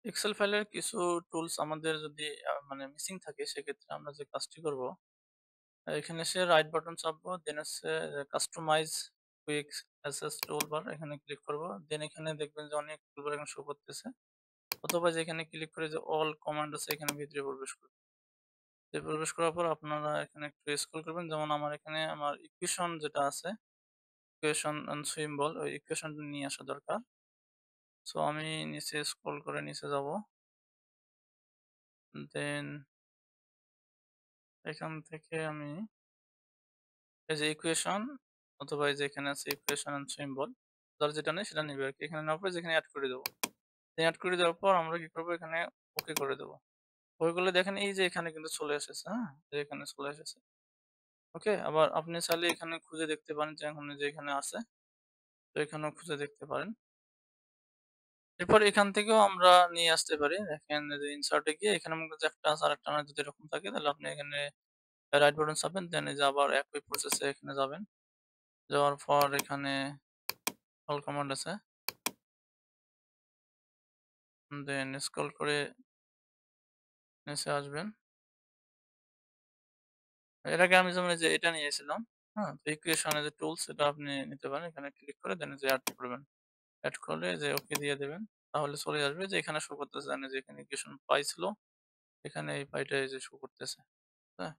Excel ফাইলের কিছু tools আমাদের যদি মানে মিসিং থাকে সেক্ষেত্রে আমরা যে কাজটি করব, এখানে এসে রাইট বাটন চাপবো, দেন হচ্ছে কাস্টমাইজ কুইক অ্যাক্সেস টুলবার এখানে ক্লিক করব। দেন এখানে দেখবেন যে অনেক টুলবার এখানে শো করতেছে, অথবা যে এখানে ক্লিক করে যে অল কমান্ড আছে এখানে ভিতরে প্রবেশ করব। প্রবেশ করার পর আপনারা এখানে একটু স্ক্রল করবেন, যেমন আমার এখানে আমার ইকুয়েশন যেটা আছে, ইকুয়েশন এন্ড সিম্বল, ওই ইকুয়েশনটা নিয়ে আসা দরকার। সো আমি নিচে স্ক্রল করে নিচে যাব, দেন এখান থেকে আমি এই যে ইকুয়েশন, অথবা এই যে এখানে আছে ইকুয়েশন এন্ড সিম্বল, যার যেটা নেই সেটা নিবে আরকি। এখানে নেওয়ার পর যেখানে অ্যাড করে দেবো। অ্যাড করে দেওয়ার পর আমরা কি করবো, এখানে ওকে করে দেবো। ওকে করলে দেখেন এই যে এখানে কিন্তু চলে এসেছে, হ্যাঁ? যে এখানে চলে এসেছে। ওকে? আবার আপনি চাইলে এখানে খুঁজে দেখতে পারেন যে এখন যে এখানে আছে, তো এখানেও খুঁজে দেখতে পারেন। এরপর এখান থেকেও আমরা নিয়ে আসতে পারি। দেখেন যে ইনসার্ট এ গিয়ে এখানে মনে করেন যে একটা আছে আরেকটা না, যদি এরকম থাকে তাহলে আপনি এখানে রাইট বাটন চাপবেন, দেন এই যে আবার একই প্রসেস এ এখানে যাবেন। যাওয়ার পর এখানে অল কমান্ড আছে। দেন স্ক্রল করে নিচে আসবেন। এর আগে আমি যেমন এই যে এটা নিয়েছিলাম, হ্যাঁ? তো ইকুয়েশন এর যে টুলস এটা আপনি নিতে পারেন। এখানে ক্লিক করে দেন যে এড করবেন। এড করলে যে ওকে দিয়ে দিবেন। তাহলে চলে আসবে যে এখানে শো করতেছে, যে এখানে ইকুয়েশন পাই ছিল। এখানে এই পাইটা এই যে শো করতেছে। হ্যাঁ?